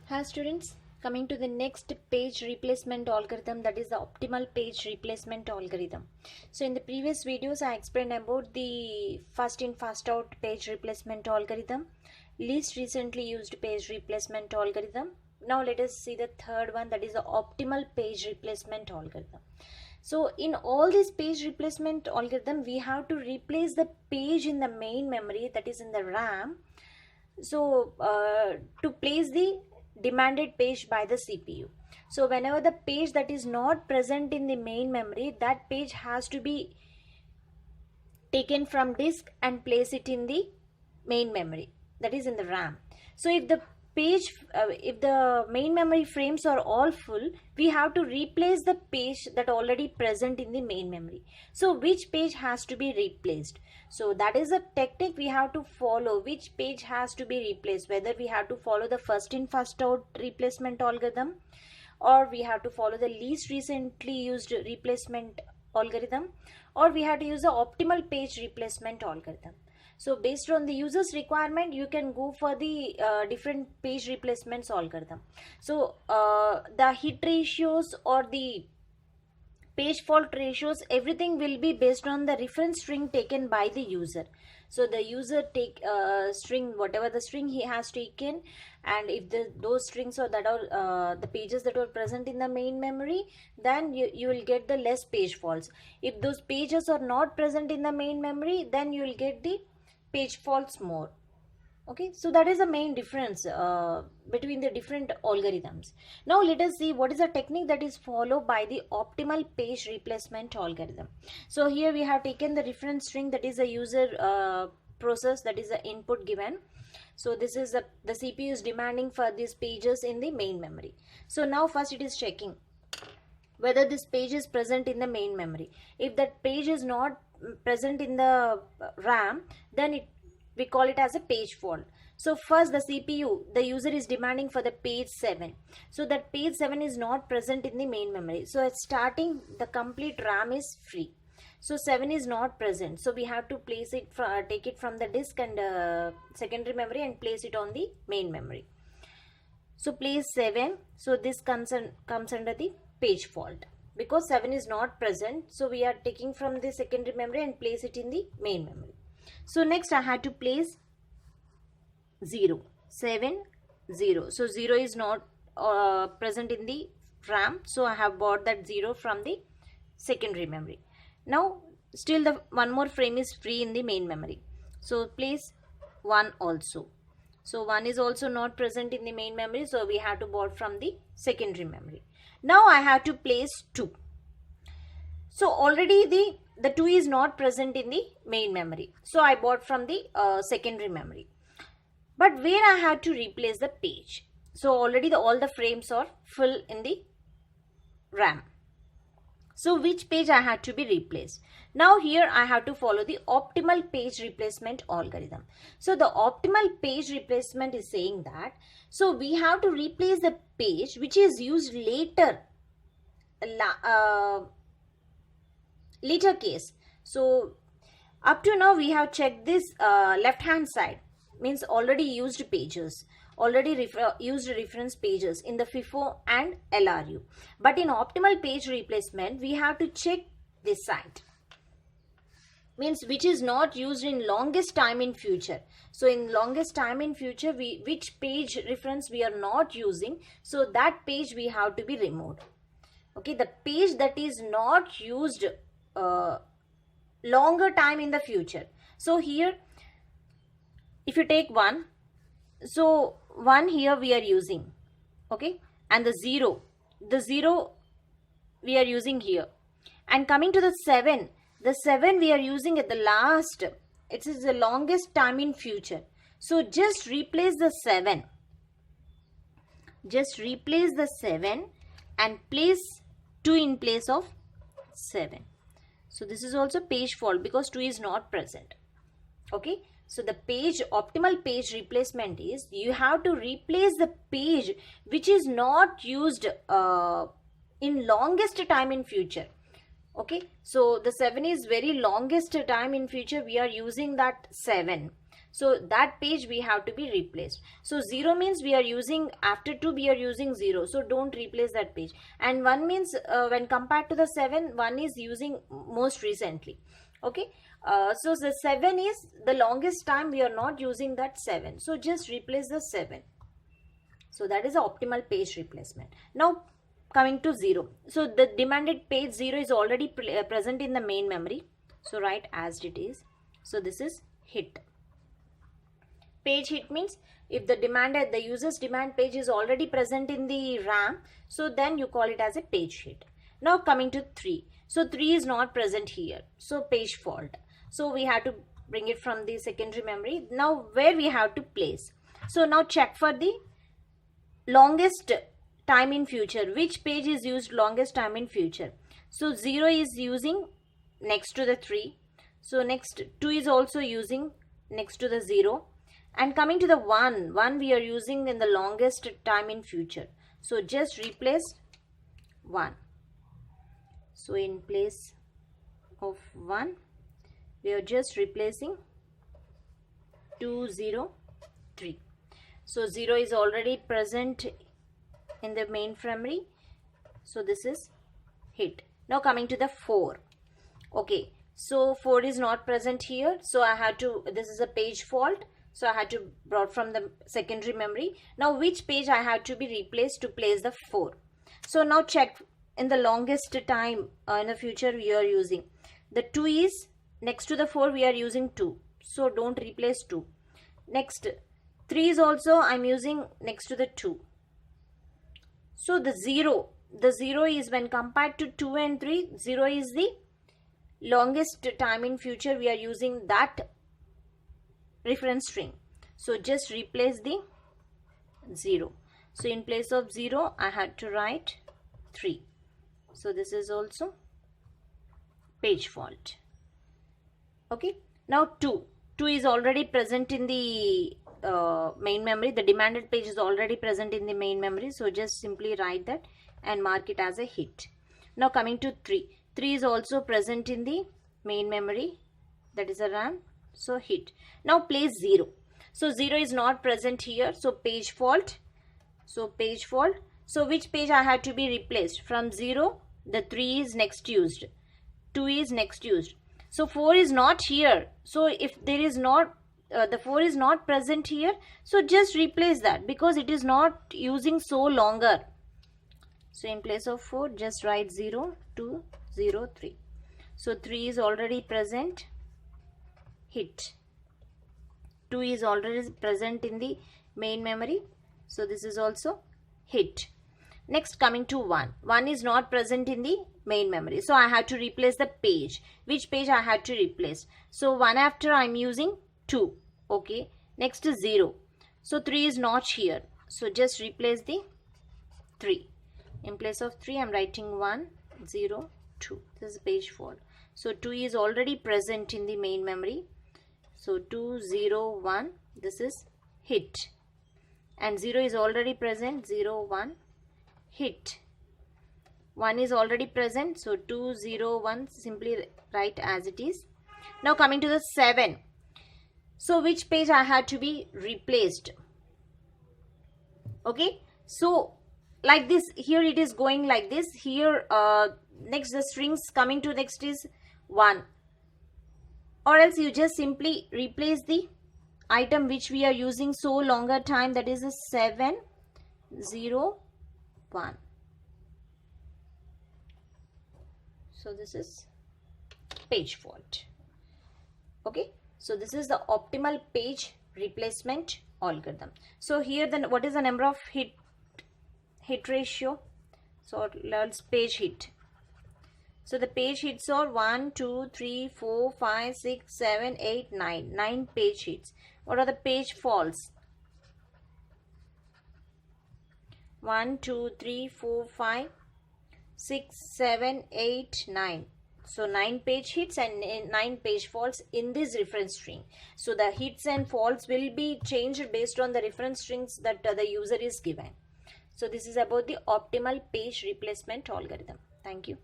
Hi students, coming to the next page replacement algorithm, that is the optimal page replacement algorithm. So in the previous videos I explained about the first in first out page replacement algorithm, least recently used page replacement algorithm. Now let us see the third one, that is the optimal page replacement algorithm. So in all this page replacement algorithm, we have to replace the page in the main memory, that is in the RAM. So to place the demanded page by the CPU. So whenever the page that is not present in the main memory, that page has to be taken from disk and place it in the main memory, that is in the RAM. So if the if the main memory frames are all full, we have to replace the page that already present in the main memory. So which page has to be replaced? So that is a technique we have to follow, which page has to be replaced, whether we have to follow the first in first out replacement algorithm, or we have to follow the least recently used replacement algorithm, or we have to use the optimal page replacement algorithm. So based on the user's requirement, you can go for the different page replacements algorithm. So the hit ratios or the page fault ratios, everything will be based on the reference string taken by the user. So the user take string, whatever the string he has taken, and if those strings or that are the pages that were present in the main memory, then you will get the less page faults. If those pages are not present in the main memory, then you will get the page faults more. Okay, so that is the main difference between the different algorithms. Now let us see what is the technique that is followed by the optimal page replacement algorithm. So here we have taken the reference string, that is a user process, that is the input given. So this is the CPU is demanding for these pages in the main memory. So now first it is checking whether this page is present in the main memory. If that page is not present in the RAM, then we call it as a page fault. So first the CPU, the user is demanding for the page 7. So that page 7 is not present in the main memory. So at starting, the complete RAM is free. So 7 is not present. So we have to place it, take it from the disk and secondary memory and place it on the main memory. So place 7. So this comes under the page fault because 7 is not present. So we are taking from the secondary memory and place it in the main memory. So next I had to place 0, 7, 0. So 0 is not present in the RAM. So I have bought that 0 from the secondary memory. Now still the one more frame is free in the main memory. So place 1 also. So 1 is also not present in the main memory. So we have to bought from the secondary memory. Now I have to place 2. So already the 2 is not present in the main memory. So I bought from the secondary memory. But where I had to replace the page. So already all the frames are full in the RAM. So which page I had to be replaced? Now here I have to follow the optimal page replacement algorithm. So the optimal page replacement is saying that, so we have to replace the page which is used later. Later case. So up to now we have checked this left hand side, means already used pages, already used reference pages in the FIFO and LRU. But in optimal page replacement, we have to check this side, means which is not used in longest time in future. So in longest time in future, which page reference we are not using, so that page we have to be removed. Okay, the page that is not used longer time in the future. So here if you take 1, so 1 here we are using, okay, and the 0 we are using here, and coming to the 7, the 7 we are using at the last, it is the longest time in future. So just replace the 7, and place 2 in place of 7. So this is also page fault because 2 is not present. Okay, so the optimal page replacement is you have to replace the page which is not used in longest time in future. Okay, so the 7 is very longest time in future, we are using that 7. So that page we have to be replaced. So 0 means we are using, after 2 we are using 0, so don't replace that page. And 1 means when compared to the 7, 1 is using most recently. Okay, so the 7 is the longest time we are not using that 7, so just replace the 7. So that is the optimal page replacement. Now coming to 0, so the demanded page 0 is already present in the main memory, so write as it is. So this is hit. Page hit means if the user's demand page is already present in the RAM, so then you call it as a page hit. Now coming to 3, so 3 is not present here, so page fault. So we have to bring it from the secondary memory. Now where we have to place, so now check for the longest time in future, which page is used longest time in future. So 0 is using next to the 3, so next 2 is also using next to the 0, and coming to the 1 we are using in the longest time in future, so just replace 1. So in place of 1 we are just replacing 203. So 0 is already present in the main memory, so this is hit. Now coming to the 4. Okay, so 4 is not present here, so I had to, this is a page fault, so I had to brought from the secondary memory. Now which page I had to be replaced to place the 4. So now check in the longest time in the future we are using. The 2 is next to the 4, we are using 2, so don't replace 2. Next 3 is also I'm using next to the 2. So the 0 is when compared to 2 and 3, 0 is the longest time in future we are using that reference string. So just replace the 0. So in place of 0 I had to write 3. So this is also page fault. Okay, now 2 is already present in the main memory. The demanded page is already present in the main memory, so just simply write that and mark it as a hit. Now coming to 3 is also present in the main memory, that is a RAM, so hit. Now place 0. So 0 is not present here, so page fault. So page fault. So which page I had to be replaced? From 0, the 3 is next used, 2 is next used. So 4 is not here. So if there is not the 4 is not present here, so just replace that because it is not using so longer. So in place of 4 just write 0, 2, 0, 3. So 3 is already present, hit. 2 is already present in the main memory, so this is also hit. Next coming to 1 is not present in the main memory, so I had to replace the page. Which page I had to replace? So 1 after I'm using 2. Okay, next is 0. So 3 is not here, so just replace the 3. In place of 3 I'm writing 1, 0, 2. This is page fault. So 2 is already present in the main memory, so 2, 0, 1, this is hit. And 0 is already present, 0, 1, hit. 1 is already present, so 2, 0, 1, simply write as it is. Now coming to the 7. So which page I had to be replaced? Okay, so like this, here it is going like this. Here next the strings coming to next is 1, or else you just simply replace the item which we are using so longer time, that is a 7, 0, 1. So this is page fault. Okay, so this is the optimal page replacement algorithm. So here then what is the number of hit ratio? So let's page hit. So the page hits are 1, 2, 3, 4, 5, 6, 7, 8, 9. 9 page hits. What are the page faults? 1, 2, 3, 4, 5, 6, 7, 8, 9. So 9 page hits and 9 page faults in this reference string. So the hits and faults will be changed based on the reference strings that the user is given. So this is about the optimal page replacement algorithm. Thank you.